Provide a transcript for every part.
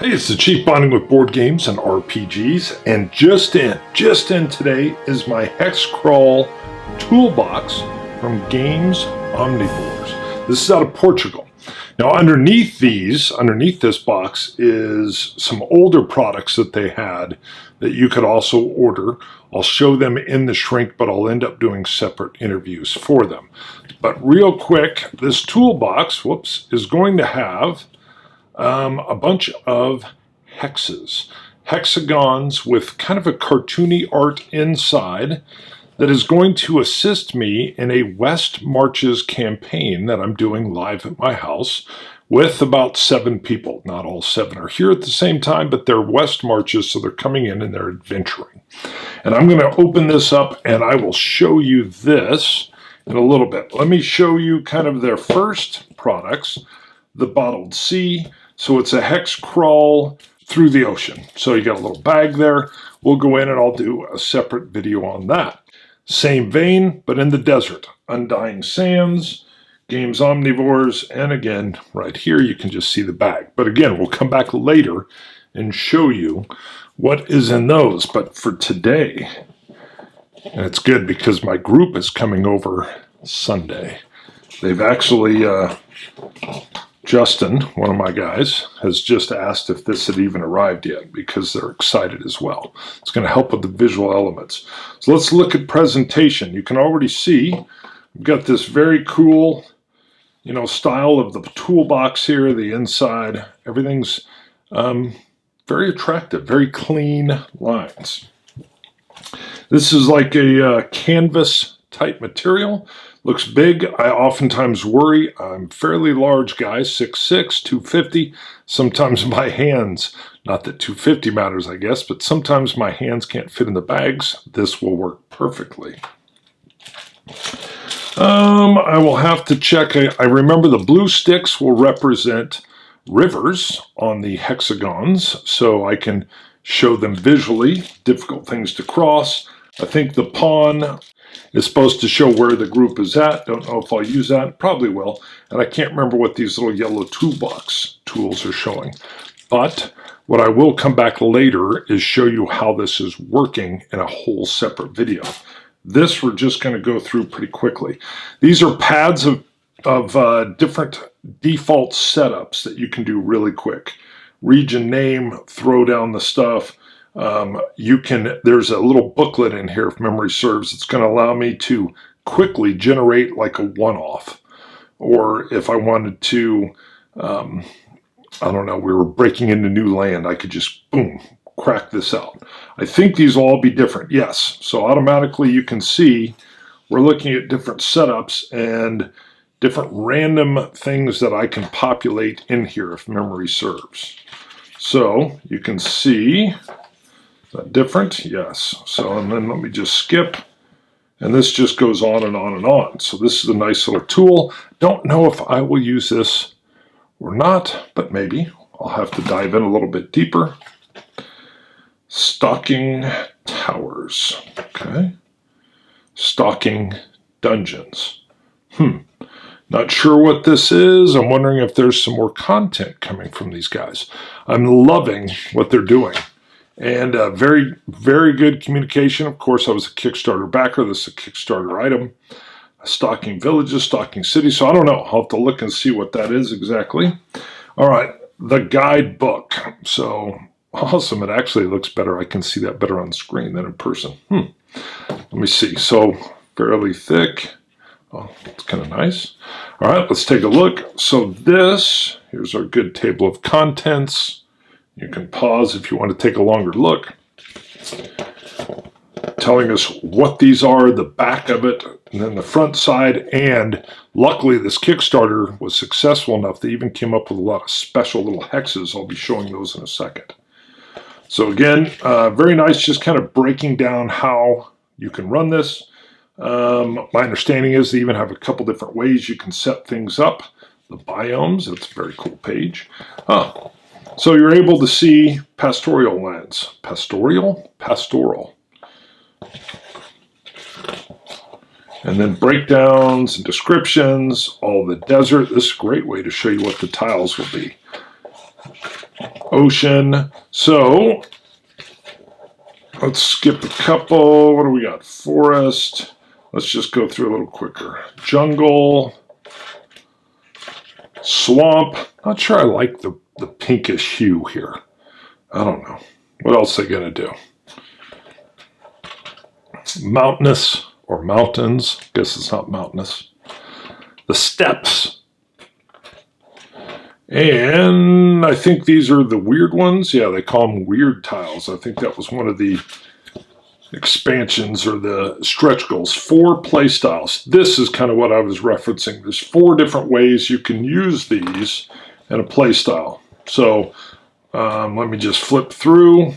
Hey, it's the Chief Bonding with Board Games and RPGs, and just in today is my Hex Crawl toolbox from Games Omnivorous. This is out of Portugal. Now, underneath this box is some older products that they had that you could also order. I'll show them in the shrink, but I'll end up doing separate interviews for them. But real quick, this toolbox, is going to have a bunch of hexes, hexagons with kind of a cartoony art inside that is going to assist me in a West Marches campaign that I'm doing live at my house with about 7 people. Not all 7 are here at the same time, but they're West Marches, so they're coming in and they're adventuring. And I'm going to open this up and I will show you this in a little bit. Let me show you kind of their first products, the Bottled Sea. So it's a hex crawl through the ocean. So you got a little bag there. We'll go in and I'll do a separate video on that. Same vein, but in the desert. Undying Sands, Games Omnivores, and again, right here you can just see the bag. But again, we'll come back later and show you what is in those. But for today, and it's good because my group is coming over Sunday. They've actually... Justin, one of my guys, has just asked if this had even arrived yet because they're excited as well. It's going to help with the visual elements. So let's look at presentation. You can already see we've got this very cool, style of the toolbox here, the inside. Everything's very attractive, very clean lines. This is like a canvas type material. Looks big. I oftentimes worry. I'm fairly large guy, 6'6", 250. Sometimes my hands, not that 250 matters, I guess, but sometimes my hands can't fit in the bags. This will work perfectly. I will have to check. I remember the blue sticks will represent rivers on the hexagons, so I can show them visually, difficult things to cross. I think the pawn is supposed to show where the group is at. Don't know if I'll use that. Probably will. And I can't remember what these little yellow toolbox tools are showing. But what I will come back later is show you how this is working in a whole separate video. This we're just going to go through pretty quickly. These are pads of different default setups that you can do really quick. Region name, throw down the stuff. There's a little booklet in here, if memory serves. It's going to allow me to quickly generate like a one-off. Or if I wanted to, I don't know, we were breaking into new land, I could just, boom, crack this out. I think these will all be different, yes. So automatically you can see we're looking at different setups and different random things that I can populate in here, if memory serves. So you can see... Is that different? Yes. So, and then let me just skip. And this just goes on and on and on. So this is a nice little tool. Don't know if I will use this or not, but maybe. I'll have to dive in a little bit deeper. Stocking towers. Okay. Stocking dungeons. Not sure what this is. I'm wondering if there's some more content coming from these guys. I'm loving what they're doing. And very, very good communication. Of course, I was a Kickstarter backer. This is a Kickstarter item. Stocking villages, stocking cities. So I don't know. I'll have to look and see what that is exactly. All right, the guidebook. So awesome. It actually looks better. I can see that better on screen than in person. Let me see. So fairly thick. Oh, it's kind of nice. All right, let's take a look. So here's our good table of contents. You can pause if you want to take a longer look. Telling us what these are, the back of it, and then the front side. And luckily this Kickstarter was successful enough they even came up with a lot of special little hexes. I'll be showing those in a second. So again, very nice, just kind of breaking down how you can run this. My understanding is they even have a couple different ways you can set things up. The biomes, that's a very cool page. So you're able to see pastoral lands. Pastoral? Pastoral. And then breakdowns and descriptions, all the desert. This is a great way to show you what the tiles will be. ocean. So let's skip a couple. What do we got? Forest. Let's just go through a little quicker. Jungle. Swamp. Not sure I like the pinkish hue here. I don't know. What else are they going to do? Mountainous or mountains. Guess it's not mountainous. The steppes. And I think these are the weird ones. Yeah, they call them weird tiles. I think that was one of the expansions or the stretch goals. 4 play styles. This is kind of what I was referencing. There's 4 different ways you can use these in a play style. So let me just flip through.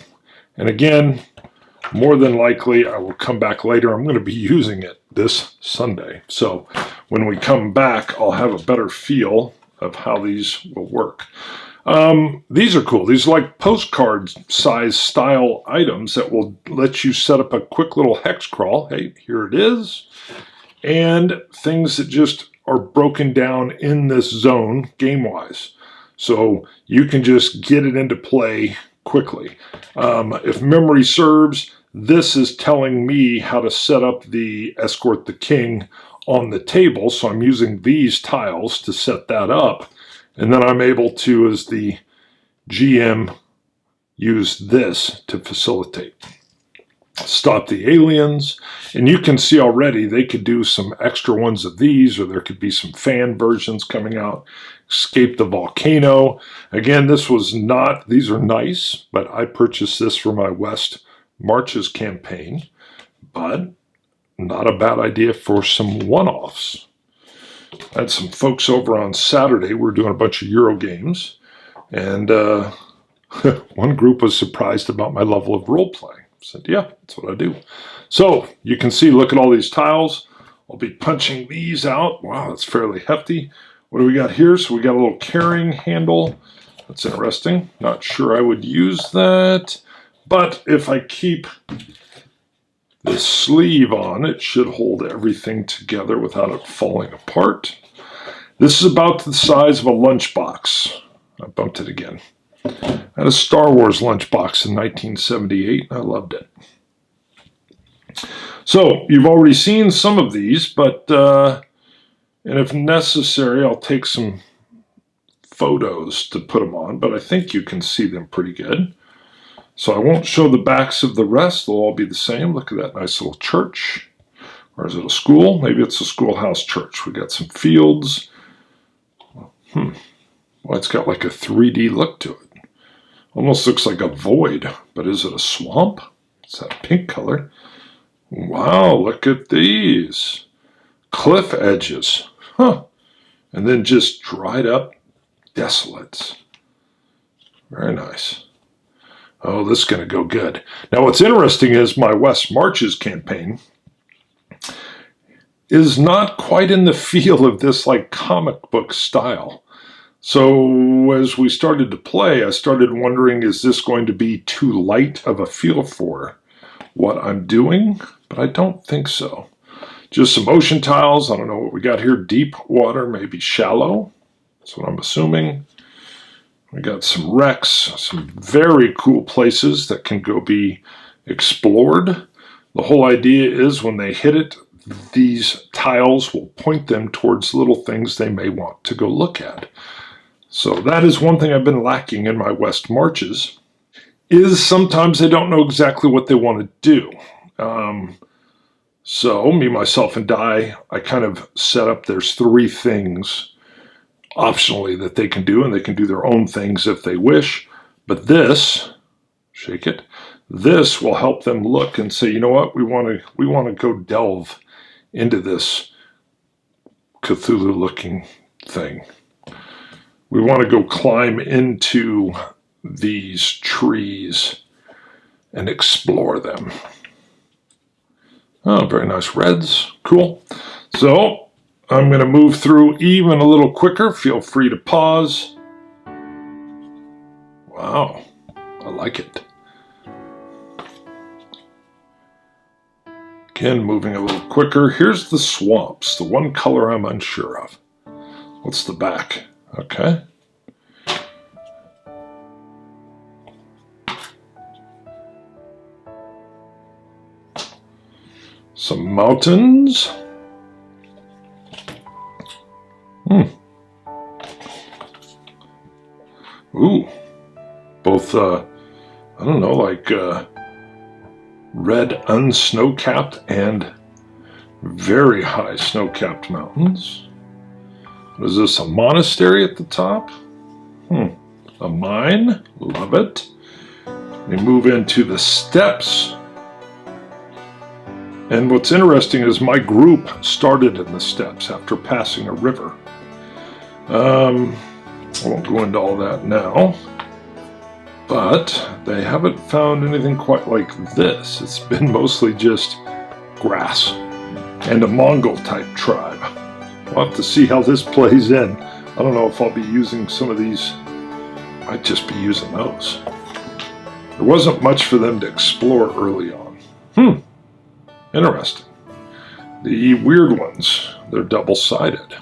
And again, more than likely, I will come back later. I'm going to be using it this Sunday. So when we come back, I'll have a better feel of how these will work. These are cool. These are like postcard size style items that will let you set up a quick little hex crawl. Hey, here it is. And things that just are broken down in this zone game-wise. So you can just get it into play quickly. If memory serves, this is telling me how to set up the Escort the King on the table. So I'm using these tiles to set that up. And then I'm able to, as the GM, use this to facilitate. Stop the aliens. And you can see already they could do some extra ones of these, or there could be some fan versions coming out. Escape the volcano. Again, this was not, these are nice, but I purchased this for my West Marches campaign. But not a bad idea for some one-offs. I had some folks over on Saturday. We were doing a bunch of Euro games, and one group was surprised about my level of role play. I said, yeah, that's what I do. So you can see, look at all these tiles. I'll be punching these out. Wow, that's fairly hefty. What do we got here? So we got a little carrying handle. That's interesting. Not sure I would use that, but if I keep the sleeve on, it should hold everything together without it falling apart. This is about the size of a lunchbox. I bumped it again. I had a Star Wars lunchbox in 1978. I loved it. So you've already seen some of these, but and if necessary, I'll take some photos to put them on, but I think you can see them pretty good. So I won't show the backs of the rest. They'll all be the same. Look at that nice little church. Or is it a school? Maybe it's a schoolhouse church. We got some fields. Well, it's got like a 3D look to it. Almost looks like a void, but is it a swamp? It's that pink color. Wow, look at these. Cliff edges. Huh. And then just dried up desolates. Very nice. Oh, this is going to go good. Now, what's interesting is my West Marches campaign is not quite in the feel of this like comic book style. So as we started to play, I started wondering, is this going to be too light of a feel for what I'm doing? But I don't think so. Just some ocean tiles. I don't know what we got here. Deep water, maybe shallow. That's what I'm assuming. We got some wrecks, some very cool places that can go be explored. The whole idea is when they hit it, these tiles will point them towards little things they may want to go look at. So that is one thing I've been lacking in my West Marches, is sometimes they don't know exactly what they want to do. So me, myself, and I kind of set up, there's 3 things optionally that they can do, and they can do their own things if they wish. But this, shake it, this will help them look and say, you know what, we want to go delve into this Cthulhu looking thing. We want to go climb into these trees and explore them. Oh, very nice reds. Cool. So I'm going to move through even a little quicker. Feel free to pause. Wow, I like it. Again, moving a little quicker. Here's the swamps, the one color I'm unsure of. What's the back? Okay. some mountains. Ooh, both, I don't know, like red unsnow-capped and very high snow-capped mountains. What is this, a monastery at the top? A mine, love it. We move into the steppes. And what's interesting is my group started in the steppes after passing a river. I won't go into all that now, but they haven't found anything quite like this. It's been mostly just grass and a Mongol type tribe. We'll have to see how this plays in. I don't know if I'll be using some of these. Might just be using those. There wasn't much for them to explore early on. Interesting. The weird ones, they're double-sided.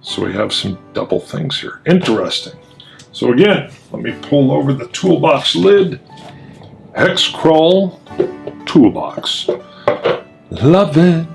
So we have some double things here. Interesting. So again, let me pull over the toolbox lid. Hex Crawl Toolbox. Love it.